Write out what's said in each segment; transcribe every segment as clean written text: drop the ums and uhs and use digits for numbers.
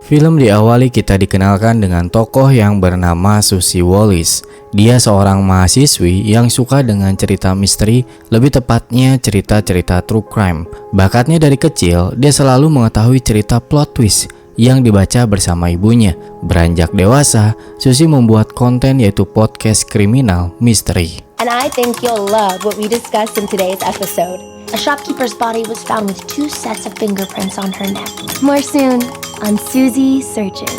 Film diawali kita dikenalkan dengan tokoh yang bernama Susie Wallis. Dia seorang mahasiswi yang suka dengan cerita misteri, lebih tepatnya cerita-cerita true crime. Bakatnya dari kecil, dia selalu mengetahui cerita plot twist yang dibaca bersama ibunya. Beranjak dewasa, Susie membuat konten yaitu podcast kriminal misteri. And I think you'll love what we discussed in today's episode. A shopkeeper's body was found with 2 sets of fingerprints on her neck. More soon on Susie Searches.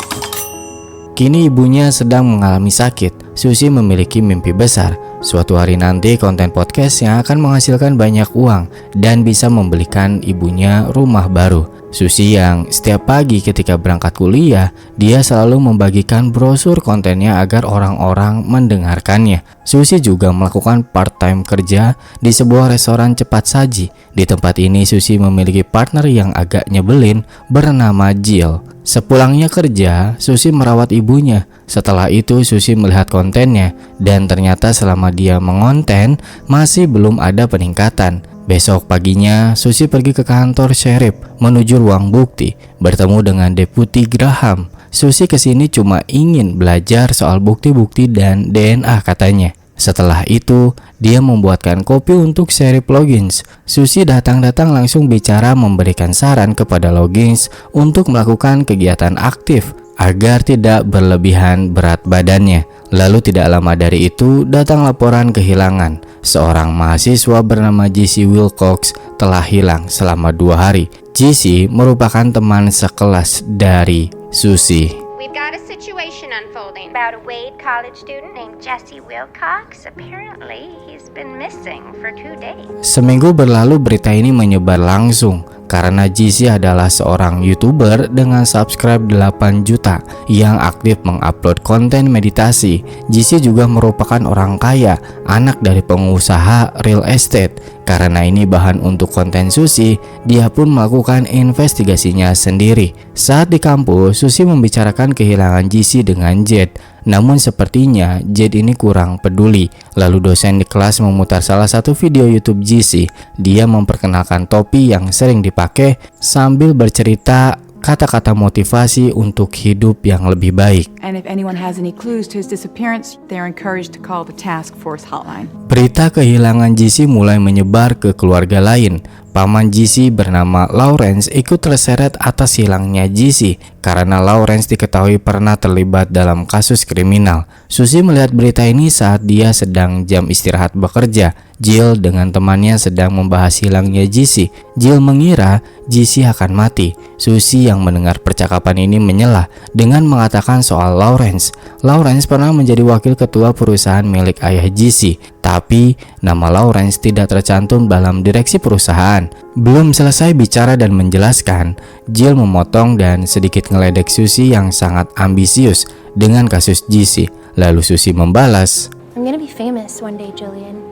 Kini ibunya sedang mengalami sakit. Susie memiliki mimpi besar. Suatu hari nanti konten podcast yang akan menghasilkan banyak uang dan bisa membelikan ibunya rumah baru. Susie yang setiap pagi ketika berangkat kuliah, dia selalu membagikan brosur kontennya agar orang-orang mendengarkannya. Susie juga melakukan part-time kerja di sebuah restoran cepat saji. Di tempat ini Susie memiliki partner yang agak nyebelin bernama Jill. Sepulangnya kerja, Susie merawat ibunya. Setelah itu Susie melihat kontennya dan ternyata selama dia mengonten masih belum ada peningkatan. Besok paginya, Susie pergi ke kantor sheriff menuju ruang bukti, bertemu dengan Deputi Graham. Susie kesini cuma ingin belajar soal bukti-bukti dan DNA katanya. Setelah itu, dia membuatkan kopi untuk sheriff Loggins. Susie datang-datang langsung bicara memberikan saran kepada Loggins untuk melakukan kegiatan aktif agar tidak berlebihan berat badannya. Lalu tidak lama dari itu datang laporan kehilangan. Seorang mahasiswa bernama Jesse Wilcox telah hilang selama 2 hari. Jesse merupakan teman sekelas dari Susie. We've got a situation unfolding about a Wade College student named Jesse Wilcox. Apparently, he's been missing for 2 days. Seminggu berlalu berita ini menyebar langsung karena Jesse adalah seorang YouTuber dengan subscribe 8 juta yang aktif mengupload konten meditasi. Jesse juga merupakan orang kaya, anak dari pengusaha real estate. Karena ini bahan untuk konten Susie, dia pun melakukan investigasinya sendiri. Saat di kampus, Susie membicarakan kehilangan Jesse dengan Jed. Namun sepertinya Jed ini kurang peduli. Lalu dosen di kelas memutar salah satu video YouTube Jesse. Dia memperkenalkan topi yang sering dipakai sambil bercerita kata-kata motivasi untuk hidup yang lebih baik. And if anyone has any clues to his disappearance, they're encouraged to call the task force hotline. Berita kehilangan Jesse mulai menyebar ke keluarga lain. Paman Jesse bernama Lawrence ikut terseret atas hilangnya Jesse karena Lawrence diketahui pernah terlibat dalam kasus kriminal. Susie melihat berita ini saat dia sedang jam istirahat bekerja. Jill dengan temannya sedang membahas hilangnya Jesse. Jill mengira Jesse akan mati. Susie yang mendengar percakapan ini menyela dengan mengatakan soal Lawrence. Lawrence pernah menjadi wakil ketua perusahaan milik ayah Jesse, tapi nama Lawrence tidak tercantum dalam direksi perusahaan. Belum selesai bicara dan menjelaskan, Jill memotong dan sedikit ngeledek Susie yang sangat ambisius dengan kasus Jesse. Lalu Susie membalas, I'm gonna be famous one day, Jillian.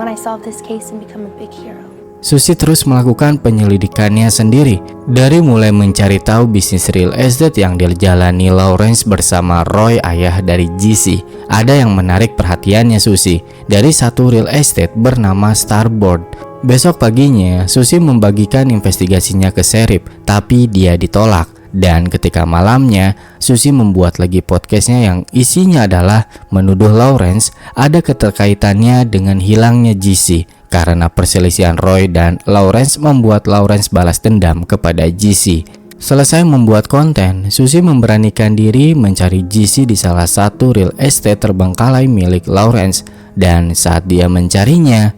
When I solve this case and become a big hero. Susie terus melakukan penyelidikannya sendiri, dari mulai mencari tahu bisnis real estate yang dijalani Lawrence bersama Roy, ayah dari Jesse. Ada yang menarik perhatiannya Susie dari satu real estate bernama Starboard. Besok paginya, Susie membagikan investigasinya ke sheriff, tapi dia ditolak. Dan ketika malamnya, Susie membuat lagi podcastnya yang isinya adalah menuduh Lawrence ada keterkaitannya dengan hilangnya Jesse. Karena perselisihan Roy dan Lawrence membuat Lawrence balas dendam kepada Jesse. Selesai membuat konten, Susie memberanikan diri mencari Jesse di salah satu real estate terbengkalai milik Lawrence. Dan saat dia mencarinya,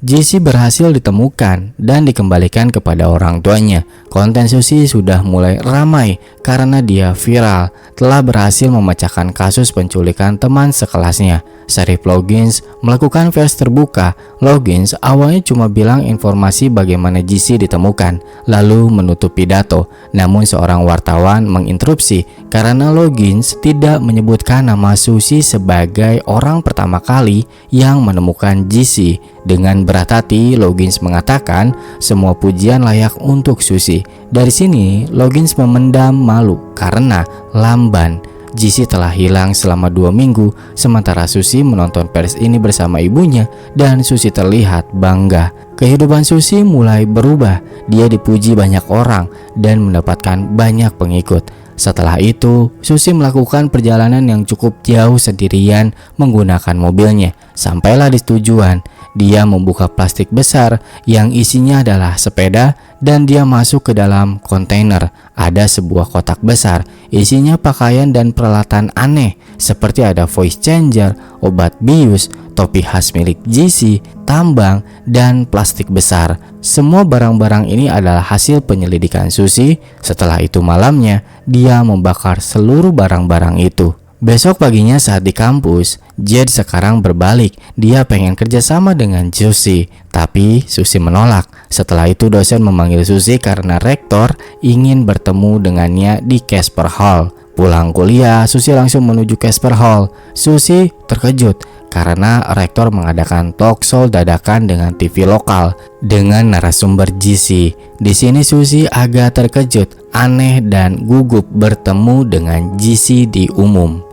Jesse berhasil ditemukan dan dikembalikan kepada orang tuanya. Konten Susie sudah mulai ramai karena dia viral, telah berhasil memecahkan kasus penculikan teman sekelasnya. Sheriff Loggins melakukan vers terbuka. Loggins awalnya cuma bilang informasi bagaimana Jesse ditemukan, lalu menutup pidato. Namun seorang wartawan menginterupsi karena Loggins tidak menyebutkan nama Susie sebagai orang pertama kali yang menemukan Jesse. Dengan berat hati, Loggins mengatakan semua pujian layak untuk Susie. Dari sini, Loggins memendam malu karena lamban. Jisoo telah hilang selama 2 minggu, sementara Suzy menonton Paris ini bersama ibunya dan Suzy terlihat bangga. Kehidupan Suzy mulai berubah, dia dipuji banyak orang dan mendapatkan banyak pengikut. Setelah itu, Suzy melakukan perjalanan yang cukup jauh sendirian menggunakan mobilnya. Sampailah di tujuan, dia membuka plastik besar yang isinya adalah sepeda dan dia masuk ke dalam kontainer. Ada sebuah kotak besar, isinya pakaian dan peralatan aneh seperti ada voice changer, obat bius, topi khas milik Jisoo, tambang, dan plastik besar. Semua barang-barang ini adalah hasil penyelidikan Suzy. Setelah itu malamnya, dia membakar seluruh barang-barang itu. Besok paginya saat di kampus, Jade sekarang berbalik. Dia pengen kerjasama dengan Suzy, tapi Suzy menolak. Setelah itu dosen memanggil Suzy karena rektor ingin bertemu dengannya di Casper Hall. Pulang kuliah, Suzy langsung menuju Casper Hall. Suzy terkejut karena rektor mengadakan talk show dadakan dengan TV lokal dengan narasumber Jisoo. Di sini Suzy agak terkejut, aneh dan gugup bertemu dengan Jisoo di umum.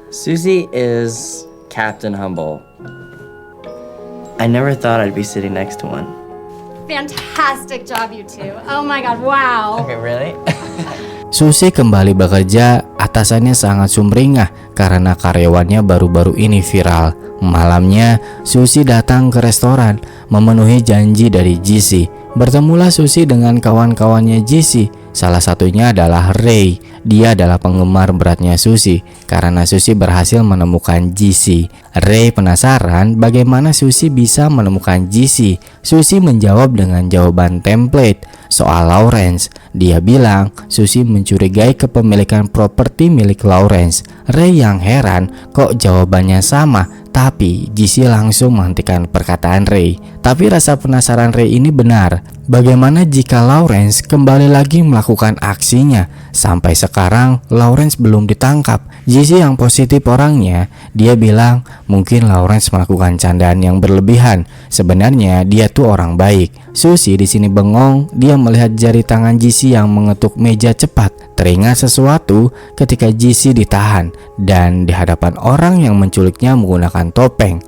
Suzy is Captain Humble. I never thought I'd be sitting next to one. Fantastic job, you two. Oh my god, wow. Okay, really? Suzy kembali bekerja, atasannya sangat sumringah karena karyawannya baru-baru ini viral. Malamnya, Suzy datang ke restoran, memenuhi janji dari Jisoo. Bertemulah Suzy dengan kawan-kawannya Jisoo. Salah satunya adalah Ray. Dia adalah penggemar beratnya Suzy karena Suzy berhasil menemukan Jisoo. Ray penasaran bagaimana Suzy bisa menemukan Jisoo. Suzy menjawab dengan jawaban template soal Lawrence. Dia bilang Suzy mencurigai kepemilikan properti milik Lawrence. Ray yang heran kok jawabannya sama, tapi Jisoo langsung menghentikan perkataan Ray. Tapi rasa penasaran Ray ini benar. Bagaimana jika Lawrence kembali lagi melakukan aksinya? Sampai sekarang Lawrence belum ditangkap. Jisoo yang positif orangnya, dia bilang mungkin Lawrence melakukan candaan yang berlebihan. Sebenarnya dia tuh orang baik. Suzy di sini bengong, dia melihat jari tangan Jisoo yang mengetuk meja cepat. Teringat sesuatu ketika Jisoo ditahan dan di hadapan orang yang menculiknya menggunakan topeng.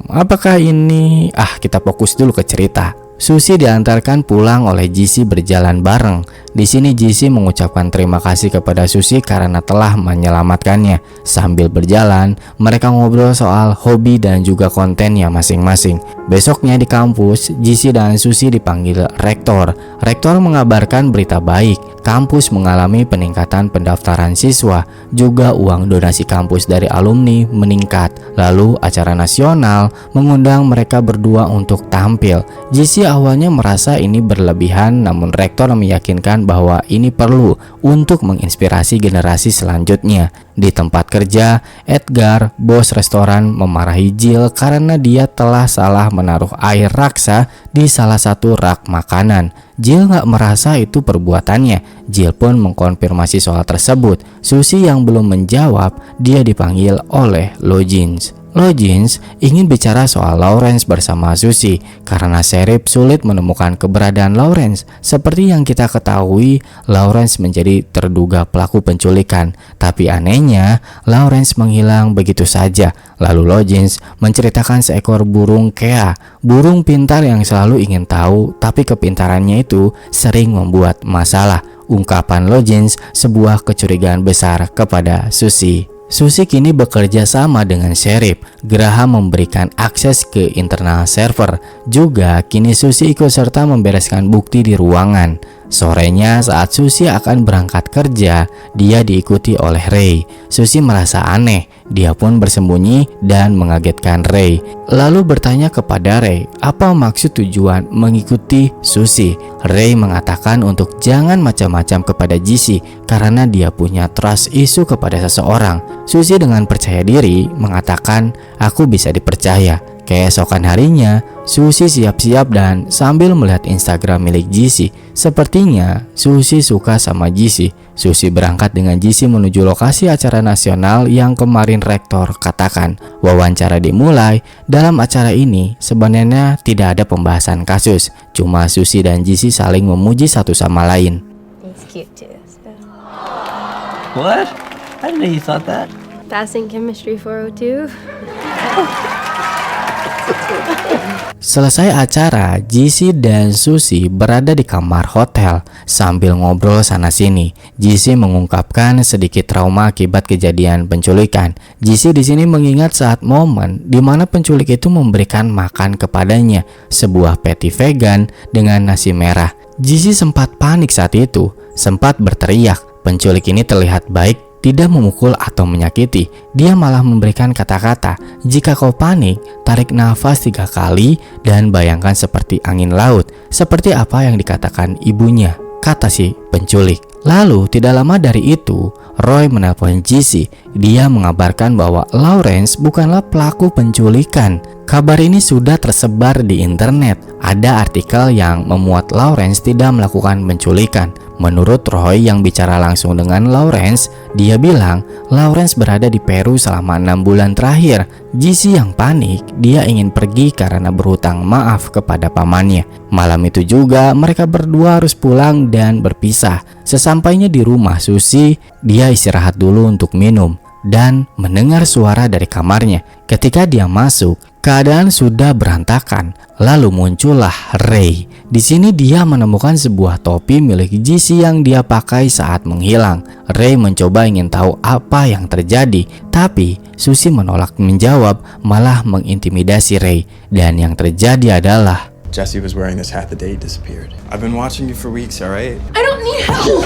Apakah ini? Kita fokus dulu ke cerita. Suzy diantarkan pulang oleh Jisoo berjalan bareng. Di sini Jisoo mengucapkan terima kasih kepada Suzy karena telah menyelamatkannya. Sambil berjalan, mereka ngobrol soal hobi dan juga kontennya masing-masing. Besoknya di kampus, Jisoo dan Suzy dipanggil rektor. Rektor mengabarkan berita baik. Kampus mengalami peningkatan pendaftaran siswa, juga uang donasi kampus dari alumni meningkat. Lalu acara nasional mengundang mereka berdua untuk tampil. Jisoo awalnya merasa ini berlebihan, namun rektor meyakinkan bahwa ini perlu untuk menginspirasi generasi selanjutnya. Di tempat kerja, Edgar, bos restoran, memarahi Jill karena dia telah salah menaruh air raksa di salah satu rak makanan. Jill gak merasa itu perbuatannya. Jill pun mengkonfirmasi soal tersebut. Suzy yang belum menjawab, dia dipanggil oleh Logins. Logins ingin bicara soal Lawrence bersama Suzy karena Sheriff sulit menemukan keberadaan Lawrence. Seperti yang kita ketahui, Lawrence menjadi terduga pelaku penculikan. Tapi anehnya, Lawrence menghilang begitu saja. Lalu Logins menceritakan seekor burung Kea, burung pintar yang selalu ingin tahu, tapi kepintarannya itu sering membuat masalah. Ungkapan Logins sebuah kecurigaan besar kepada Suzy. Suzy kini bekerja sama dengan Sheriff. Graham memberikan akses ke internal server. Juga kini Suzy ikut serta membereskan bukti di ruangan. Sorenya saat Suzy akan berangkat kerja, dia diikuti oleh Ray. Suzy merasa aneh, dia pun bersembunyi dan mengagetkan Ray. Lalu bertanya kepada Ray, apa maksud tujuan mengikuti Suzy? Ray mengatakan untuk jangan macam-macam kepada Jisoo karena dia punya trust issue kepada seseorang. Suzy dengan percaya diri mengatakan, aku bisa dipercaya. Keesokan harinya, Suzy siap-siap dan sambil melihat Instagram milik Jisoo. Sepertinya Suzy suka sama Jisoo. Suzy berangkat dengan Jisoo menuju lokasi acara nasional yang kemarin rektor katakan. Wawancara dimulai. Dalam acara ini sebenarnya tidak ada pembahasan kasus, cuma Suzy dan Jisoo saling memuji satu sama lain. It's cute too. What? I didn't know you thought that. Passing chemistry 402. Selesai acara, JC dan Susie berada di kamar hotel sambil ngobrol sana-sini. JC mengungkapkan sedikit trauma akibat kejadian penculikan. JC di sini mengingat saat momen di mana penculik itu memberikan makan kepadanya sebuah patty vegan dengan nasi merah. JC sempat panik saat itu, sempat berteriak. Penculik ini terlihat baik, tidak memukul atau menyakiti. Dia malah memberikan kata-kata, "Jika kau panik, tarik nafas 3 kali dan bayangkan seperti angin laut." Seperti apa yang dikatakan ibunya, kata si penculik. Lalu tidak lama dari itu, Roy menelpon JC. Dia mengabarkan bahwa Lawrence bukanlah pelaku penculikan. Kabar ini sudah tersebar di internet. Ada artikel yang memuat Lawrence tidak melakukan penculikan. Menurut Roy yang bicara langsung dengan Lawrence, dia bilang Lawrence berada di Peru selama 6 bulan terakhir. JC yang panik, dia ingin pergi karena berhutang maaf kepada pamannya. Malam itu juga mereka berdua harus pulang dan berpisah. Sesampainya di rumah Susie, dia istirahat dulu untuk minum dan mendengar suara dari kamarnya. Ketika dia masuk, keadaan sudah berantakan. Lalu muncullah Ray. Di sini dia menemukan sebuah topi milik JC yang dia pakai saat menghilang. Ray mencoba ingin tahu apa yang terjadi, tapi Susie menolak menjawab, malah mengintimidasi Ray. Dan yang terjadi adalah Jesse was wearing this hat the day he disappeared. I've been watching you for weeks, alright? I don't need help!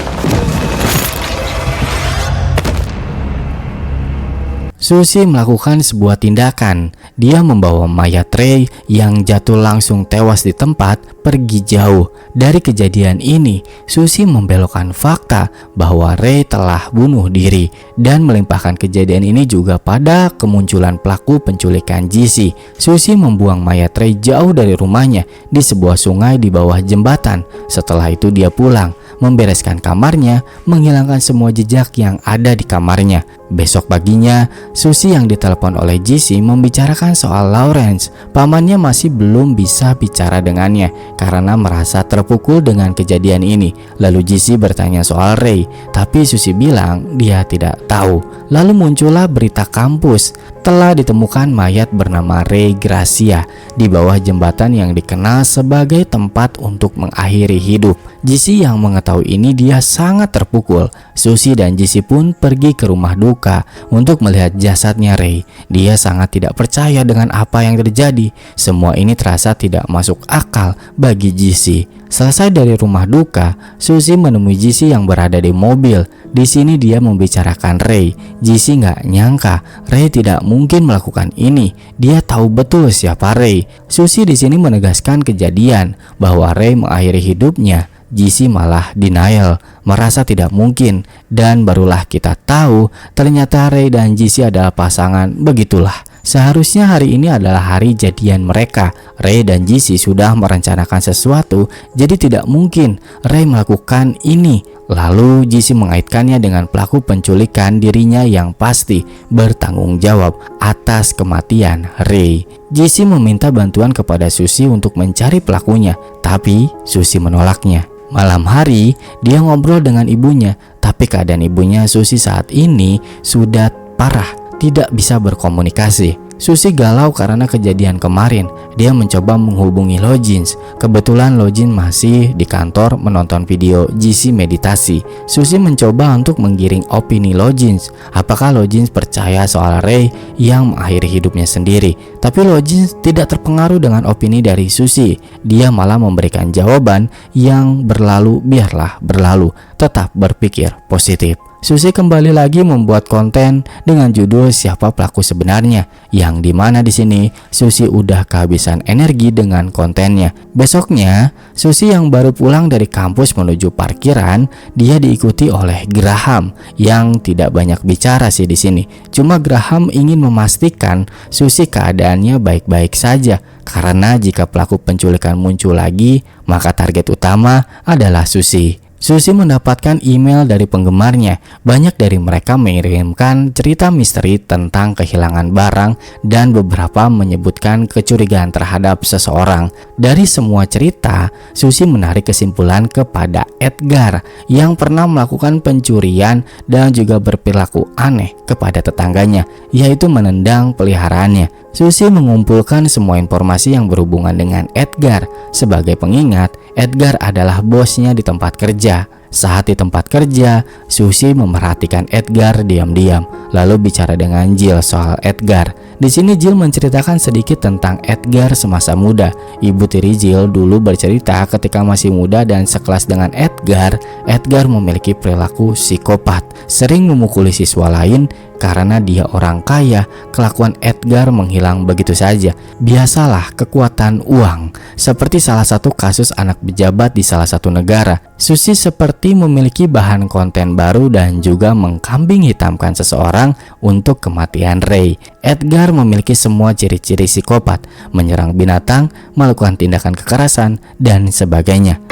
Susie melakukan sebuah tindakan. Dia membawa mayat Ray yang jatuh langsung tewas di tempat pergi jauh. Dari kejadian ini, Susie membelokkan fakta bahwa Ray telah bunuh diri dan melimpahkan kejadian ini juga pada kemunculan pelaku penculikan JC. Susie membuang mayat Ray jauh dari rumahnya di sebuah sungai di bawah jembatan. Setelah itu dia pulang, membereskan kamarnya, menghilangkan semua jejak yang ada di kamarnya. Besok paginya, Susie yang ditelepon oleh JC membicarakan soal Lawrence. Pamannya masih belum bisa bicara dengannya karena merasa terpukul dengan kejadian ini. Lalu JC bertanya soal Ray, tapi Susie bilang dia tidak tahu. Lalu muncullah berita kampus, telah ditemukan mayat bernama Ray Gracia di bawah jembatan yang dikenal sebagai tempat untuk mengakhiri hidup. JC yang mengetahui ini dia sangat terpukul. Susie dan JC pun pergi ke rumah duka untuk melihat jasadnya Ray. Dia sangat tidak percaya dengan apa yang terjadi. Semua ini terasa tidak masuk akal bagi JC. Selesai dari rumah duka, Susie menemui JC yang berada di mobil. Di sini dia membicarakan Ray. JC nggak nyangka Ray tidak mungkin melakukan ini. Dia tahu betul siapa Ray. Susie di sini menegaskan kejadian bahwa Ray mengakhiri hidupnya. JC malah denial, merasa tidak mungkin, dan barulah kita tahu ternyata Ray dan JC adalah pasangan. Begitulah. Seharusnya hari ini adalah hari jadian mereka. Ray dan JC sudah merencanakan sesuatu, jadi tidak mungkin Ray melakukan ini. Lalu JC mengaitkannya dengan pelaku penculikan dirinya yang pasti bertanggung jawab atas kematian Ray. JC meminta bantuan kepada Susie untuk mencari pelakunya, tapi Susie menolaknya. Malam hari, dia ngobrol dengan ibunya, tapi keadaan ibunya Susie saat ini sudah parah, tidak bisa berkomunikasi. Susie galau karena kejadian kemarin. Dia mencoba menghubungi Logins. Kebetulan Logins masih di kantor menonton video JC meditasi. Susie mencoba untuk menggiring opini Logins. Apakah Logins percaya soal Ray yang mengakhiri hidupnya sendiri? Tapi Logins tidak terpengaruh dengan opini dari Susie. Dia malah memberikan jawaban yang berlalu biarlah berlalu. Tetap berpikir positif. Susie kembali lagi membuat konten dengan judul Siapa Pelaku Sebenarnya, yang dimana di sini Susie udah kehabisan energi dengan kontennya. Besoknya, Susie yang baru pulang dari kampus menuju parkiran, dia diikuti oleh Graham yang tidak banyak bicara sih di sini. Cuma Graham ingin memastikan Susie keadaannya baik-baik saja, karena jika pelaku penculikan muncul lagi, maka target utama adalah Susie. Susie mendapatkan email dari penggemarnya. Banyak dari mereka mengirimkan cerita misteri tentang kehilangan barang dan beberapa menyebutkan kecurigaan terhadap seseorang. Dari semua cerita, Susie menarik kesimpulan kepada Edgar yang pernah melakukan pencurian dan juga berperilaku aneh kepada tetangganya, yaitu menendang peliharaannya. Susie mengumpulkan semua informasi yang berhubungan dengan Edgar. Sebagai pengingat, Edgar adalah bosnya di tempat kerja. Saat di tempat kerja, Susie memerhatikan Edgar diam-diam, lalu bicara dengan Jill soal Edgar. Di sini Jill menceritakan sedikit tentang Edgar semasa muda. Ibu tiri Jill dulu bercerita ketika masih muda dan sekelas dengan Edgar, Edgar memiliki perilaku psikopat, sering memukuli siswa lain. Karena dia orang kaya, kelakuan Edgar menghilang begitu saja. Biasalah kekuatan uang. Seperti salah satu kasus anak pejabat di salah satu negara, Susie seperti memiliki bahan konten baru dan juga mengkambing hitamkan seseorang untuk kematian Ray. Edgar memiliki semua ciri-ciri psikopat, menyerang binatang, melakukan tindakan kekerasan, dan sebagainya.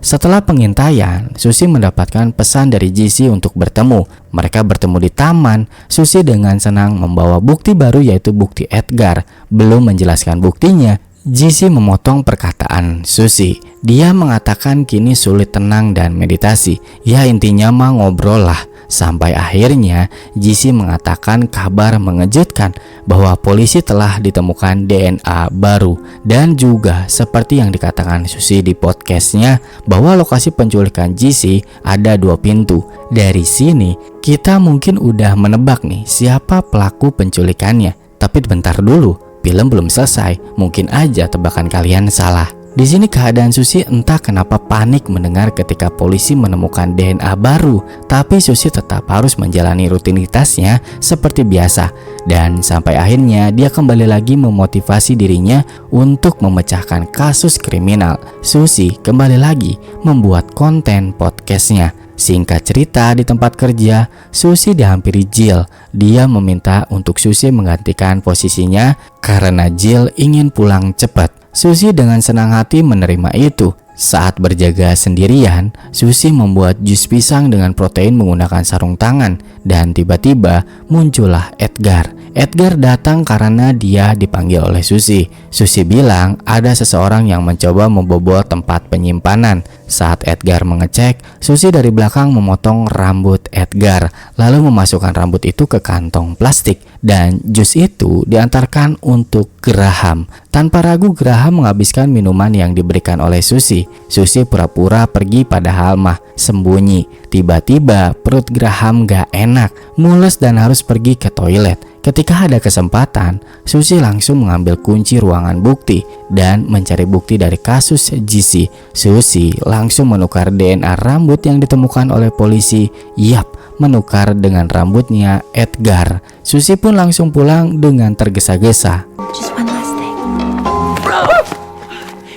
Setelah pengintaian, Susie mendapatkan pesan dari JC untuk bertemu. Mereka bertemu di taman. Susie dengan senang membawa bukti baru, yaitu bukti Edgar. Belum menjelaskan buktinya, JC memotong perkataan Susie. Dia mengatakan kini sulit tenang dan meditasi. Ya intinya mah ngobrol lah. Sampai akhirnya JC mengatakan kabar mengejutkan bahwa polisi telah ditemukan DNA baru. Dan juga seperti yang dikatakan Susie di podcastnya, bahwa lokasi penculikan JC ada 2 pintu. Dari sini kita mungkin udah menebak nih siapa pelaku penculikannya. Tapi bentar dulu, film belum selesai, mungkin aja tebakan kalian salah. Di sini keadaan Susie entah kenapa panik mendengar ketika polisi menemukan DNA baru, tapi Susie tetap harus menjalani rutinitasnya seperti biasa. Dan sampai akhirnya dia kembali lagi memotivasi dirinya untuk memecahkan kasus kriminal. Susie kembali lagi membuat konten podcastnya. Singkat cerita, di tempat kerja, Susie dihampiri Jill. Dia meminta untuk Susie menggantikan posisinya karena Jill ingin pulang cepat. Susie dengan senang hati menerima itu. Saat berjaga sendirian, Susie membuat jus pisang dengan protein menggunakan sarung tangan. Dan tiba-tiba muncullah Edgar. Edgar datang karena dia dipanggil oleh Susie. Susie bilang ada seseorang yang mencoba membobol tempat penyimpanan. Saat Edgar mengecek, Susie dari belakang memotong rambut Edgar, lalu memasukkan rambut itu ke kantong plastik. Dan jus itu diantarkan untuk Graham. Tanpa ragu Graham menghabiskan minuman yang diberikan oleh Susie. Susie pura-pura pergi padahal mah sembunyi. Tiba-tiba perut Graham gak enak, mules dan harus pergi ke toilet. Ketika ada kesempatan, Susie langsung mengambil kunci ruangan bukti dan mencari bukti dari kasus JC. Susie langsung menukar DNA rambut yang ditemukan oleh polisi. Yap, menukar dengan rambutnya Edgar. Susie pun langsung pulang dengan tergesa-gesa. Just one last thing.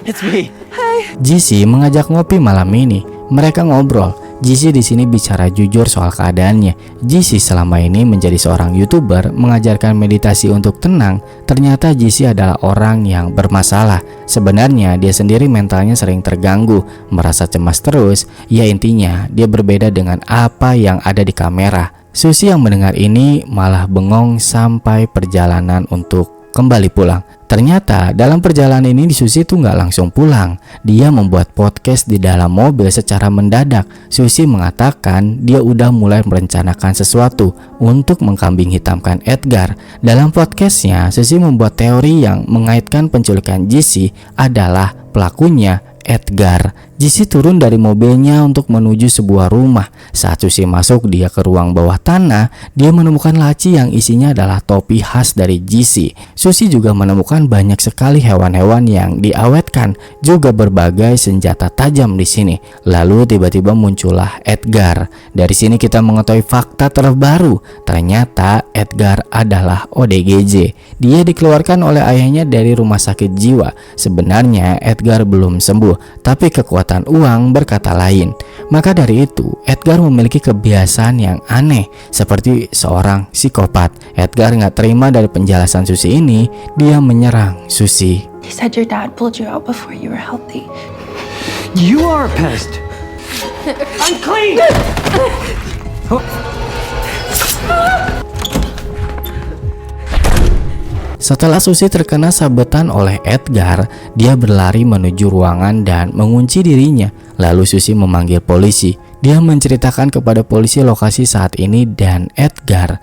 It's me. JC mengajak ngopi malam ini. Mereka ngobrol. JC di sini bicara jujur soal keadaannya. JC selama ini menjadi seorang YouTuber mengajarkan meditasi untuk tenang. Ternyata JC adalah orang yang bermasalah. Sebenarnya dia sendiri mentalnya sering terganggu, merasa cemas terus. Ya intinya dia berbeda dengan apa yang ada di kamera. Susie yang mendengar ini malah bengong sampai perjalanan untuk kembali pulang. Ternyata dalam perjalanan ini Susie tuh nggak langsung pulang. Dia membuat podcast di dalam mobil secara mendadak. Susie mengatakan dia udah mulai merencanakan sesuatu untuk mengkambing hitamkan Edgar. Dalam podcastnya, Susie membuat teori yang mengaitkan penculikan JC adalah pelakunya Edgar. JC turun dari mobilnya untuk menuju sebuah rumah. Saat Susie masuk dia ke ruang bawah tanah, dia menemukan laci yang isinya adalah topi khas dari JC. Susie juga menemukan banyak sekali hewan-hewan yang diawetkan, juga berbagai senjata tajam di sini. Lalu tiba-tiba muncullah Edgar. Dari sini kita mengetahui fakta terbaru. Ternyata Edgar adalah ODGJ. Dia dikeluarkan oleh ayahnya dari rumah sakit jiwa. Sebenarnya Edgar belum sembuh, tapi kekuatan lautan uang berkata lain. Maka dari itu, Edgar memiliki kebiasaan yang aneh seperti seorang psikopat. Edgar nggak terima dari penjelasan Susie ini, dia menyerang Susie. He said your dad pulled you out before you were healthy. You are a pest. Unclean! Setelah Susie terkena sabetan oleh Edgar, dia berlari menuju ruangan dan mengunci dirinya. Lalu Susie memanggil polisi. Dia menceritakan kepada polisi lokasi saat ini dan Edgar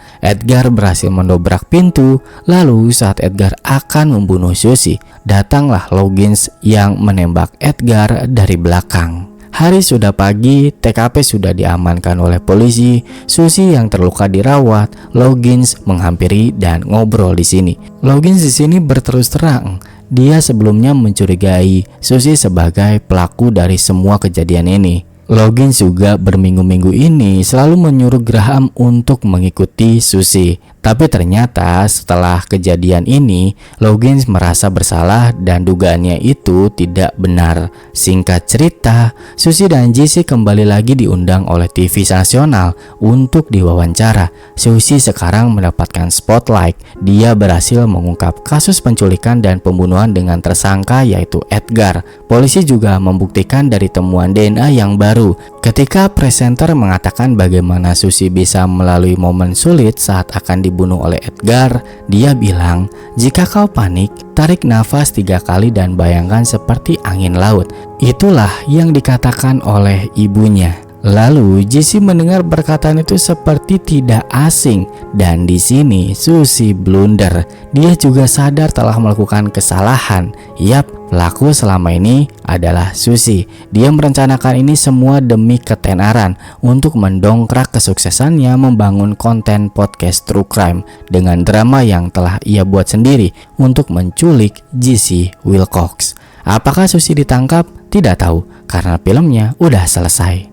berhasil mendobrak pintu. Lalu saat Edgar akan membunuh Susie, datanglah Loggins yang menembak Edgar dari belakang. Hari sudah pagi, TKP sudah diamankan oleh polisi. Susie yang terluka dirawat. Loggins menghampiri dan ngobrol di sini. Loggins di sini berterus terang. Dia sebelumnya mencurigai Susie sebagai pelaku dari semua kejadian ini. Loggins juga berminggu-minggu ini selalu menyuruh Graham untuk mengikuti Susie. Tapi ternyata setelah kejadian ini, Loggins merasa bersalah dan dugaannya itu tidak benar. Singkat cerita, Susie dan Jesse kembali lagi diundang oleh TV nasional untuk diwawancara. Susie sekarang mendapatkan spotlight. Dia berhasil mengungkap kasus penculikan dan pembunuhan dengan tersangka yaitu Edgar. Polisi juga membuktikan dari temuan DNA yang baru. Ketika presenter mengatakan bagaimana Susie bisa melalui momen sulit saat akan dibunuh oleh Edgar, dia bilang, "Jika kau panik, tarik nafas 3 kali dan bayangkan seperti angin laut." Itulah yang dikatakan oleh ibunya. Lalu Jesse mendengar perkataan itu seperti tidak asing dan di sini Susie blunder. Dia juga sadar telah melakukan kesalahan. Yap, pelaku selama ini adalah Susie. Dia merencanakan ini semua demi ketenaran untuk mendongkrak kesuksesannya membangun konten podcast true crime dengan drama yang telah ia buat sendiri untuk menculik Jesse Wilcox. Apakah Susie ditangkap? Tidak tahu karena filmnya udah selesai.